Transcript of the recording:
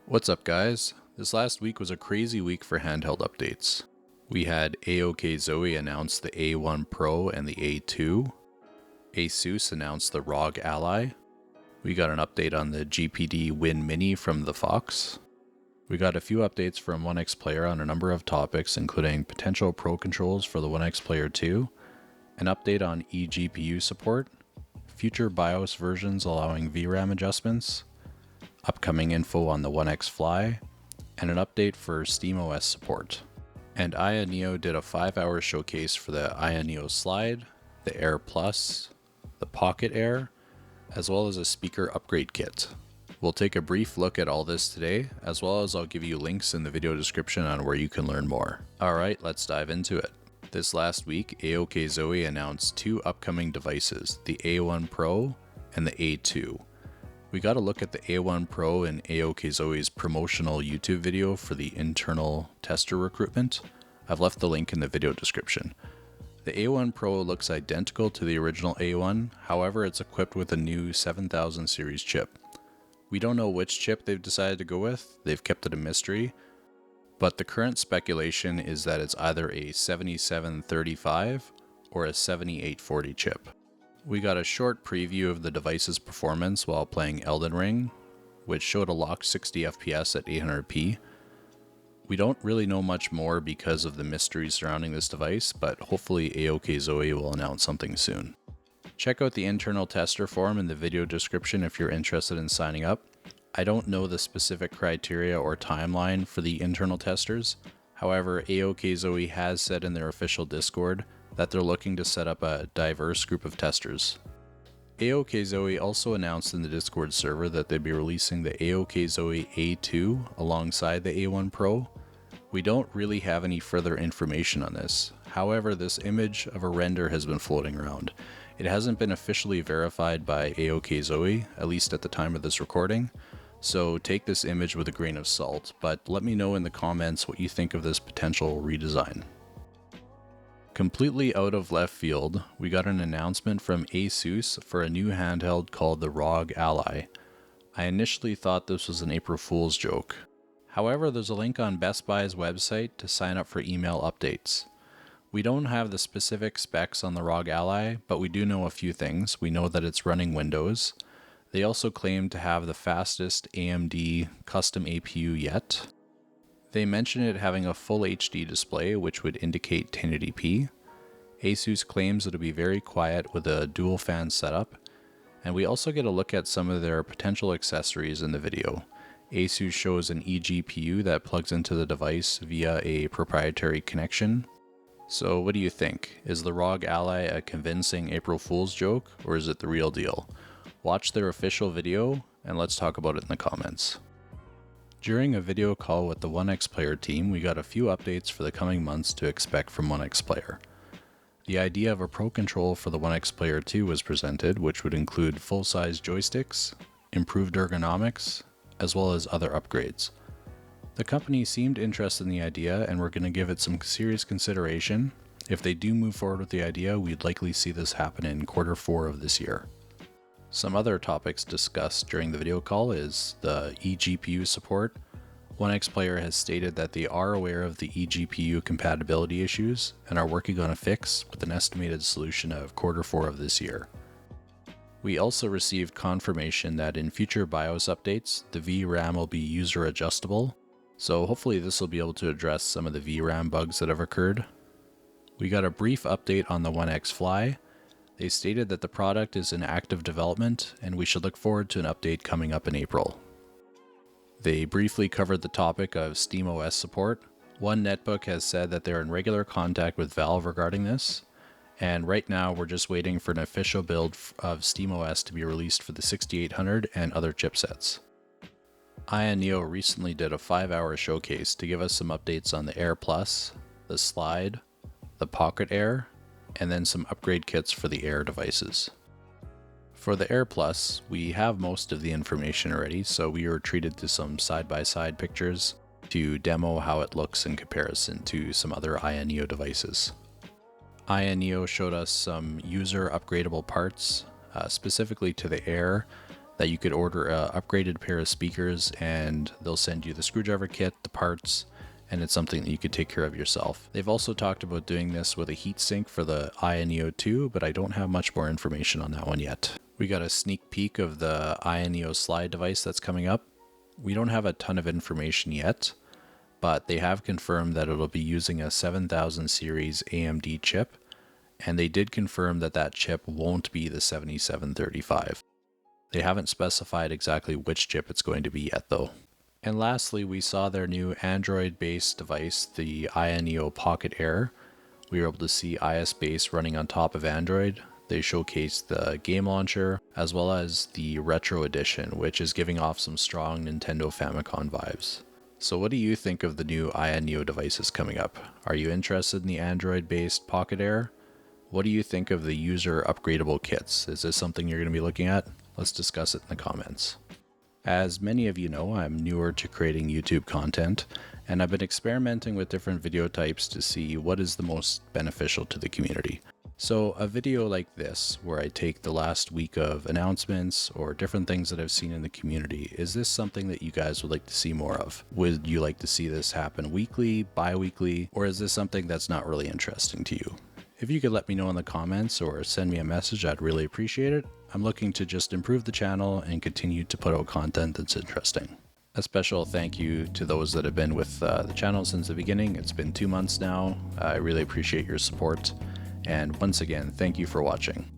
What's up guys? This last week was a crazy week for handheld updates. We had AOKZOE announce the A1 Pro and the A2. ASUS announced the ROG Ally. We got an update on the GPD Win Mini from the Phawx. We got a few updates from OneXPlayer on a number of topics, including potential pro controls for the OneXPlayer 2, an update on eGPU support, future BIOS versions allowing VRAM adjustments, upcoming info on the OneXFly, and an update for SteamOS support. And AYANEO did a 5-hour showcase for the AYANEO Slide, the Air Plus, the Pocket Air, as well as a speaker upgrade kit. We'll take a brief look at all this today, as well as I'll give you links in the video description on where you can learn more. Alright, let's dive into it. This last week, AOKZOE announced two upcoming devices, the A1 Pro and the A2. We got a look at the A1 Pro in AOKZOE's promotional YouTube video for the internal tester recruitment. I've left the link in the video description. The A1 Pro looks identical to the original A1, however it's equipped with a new 7000 series chip. We don't know which chip they've decided to go with, they've kept it a mystery, but the current speculation is that it's either a 7735 or a 7840 chip. We got a short preview of the device's performance while playing Elden Ring, which showed a locked 60 FPS at 800p. We don't really know much more because of the mystery surrounding this device, but hopefully AOKZOE will announce something soon. Check out the internal tester form in the video description if you're interested in signing up. I don't know the specific criteria or timeline for the internal testers. However, AOKZOE has said in their official Discord that they're looking to set up a diverse group of testers. AOKZOE also announced in the Discord server that they'd be releasing the AOKZOE A2 alongside the A1 Pro. We don't really have any further information on this. However, this image of a render has been floating around. It hasn't been officially verified by AOKZOE, at least at the time of this recording, so take this image with a grain of salt, but let me know in the comments what you think of this potential redesign. Completely out of left field, we got an announcement from ASUS for a new handheld called the ROG Ally. I initially thought this was an April Fool's joke. However, there's a link on Best Buy's website to sign up for email updates. We don't have the specific specs on the ROG Ally, but we do know a few things. We know that it's running Windows. They also claim to have the fastest AMD custom APU yet. They mention it having a full HD display, which would indicate 1080p. ASUS claims it'll be very quiet with a dual fan setup. And we also get a look at some of their potential accessories in the video. ASUS shows an eGPU that plugs into the device via a proprietary connection. So what do you think? Is the ROG Ally a convincing April Fool's joke, or is it the real deal? Watch their official video, and let's talk about it in the comments. During a video call with the OneXPlayer team, we got a few updates for the coming months to expect from OneXPlayer. The idea of a Pro Control for the OneXPlayer 2 was presented, which would include full-size joysticks, improved ergonomics, as well as other upgrades. The company seemed interested in the idea and we're going to give it some serious consideration. If they do move forward with the idea, we'd likely see this happen in Q4 of this year. Some other topics discussed during the video call is the eGPU support. OneXPlayer has stated that they are aware of the eGPU compatibility issues and are working on a fix with an estimated solution of Q4 of this year. We also received confirmation that in future BIOS updates, the VRAM will be user adjustable. So hopefully this will be able to address some of the VRAM bugs that have occurred. We got a brief update on the OneXFly. They stated that the product is in active development and we should look forward to an update coming up in April. They briefly covered the topic of SteamOS support. One netbook has said that they're in regular contact with Valve regarding this, and right now we're just waiting for an official build of SteamOS to be released for the 6800 and other chipsets. AYANEO recently did a 5-hour showcase to give us some updates on the Air Plus, the Slide, the Pocket Air, and then some upgrade kits for the Air devices. For the Air Plus, we have most of the information already, so we were treated to some side-by-side pictures to demo how it looks in comparison to some other AYANEO devices. AYANEO showed us some user upgradable parts, specifically to the Air. that you could order a upgraded pair of speakers and they'll send you the screwdriver kit, the parts, and it's something that you could take care of yourself. They've also talked about doing this with a heatsink for the AYANEO 2, but I don't have much more information on that one yet. We got a sneak peek of the AYANEO Slide device that's coming up. We don't have a ton of information yet, but they have confirmed that it'll be using a 7000 series AMD chip, and they did confirm that that chip won't be the 7735. They haven't specified exactly which chip it's going to be yet though. And lastly, we saw their new Android-based device, the AYANEO Pocket Air. We were able to see IS Base running on top of Android. They showcased the game launcher, as well as the Retro Edition, which is giving off some strong Nintendo Famicom vibes. So what do you think of the new AYANEO devices coming up? Are you interested in the Android-based Pocket Air? What do you think of the user upgradable kits? Is this something you're going to be looking at? Let's discuss it in the comments. As many of you know, I'm newer to creating YouTube content, and I've been experimenting with different video types to see what is the most beneficial to the community. So a video like this, where I take the last week of announcements or different things that I've seen in the community, is this something that you guys would like to see more of? Would you like to see this happen weekly, bi-weekly, or is this something that's not really interesting to you? If you could let me know in the comments or send me a message, I'd really appreciate it. I'm looking to just improve the channel and continue to put out content that's interesting. A special thank you to those that have been with the channel since the beginning. It's been 2 months now. I really appreciate your support. And once again, thank you for watching.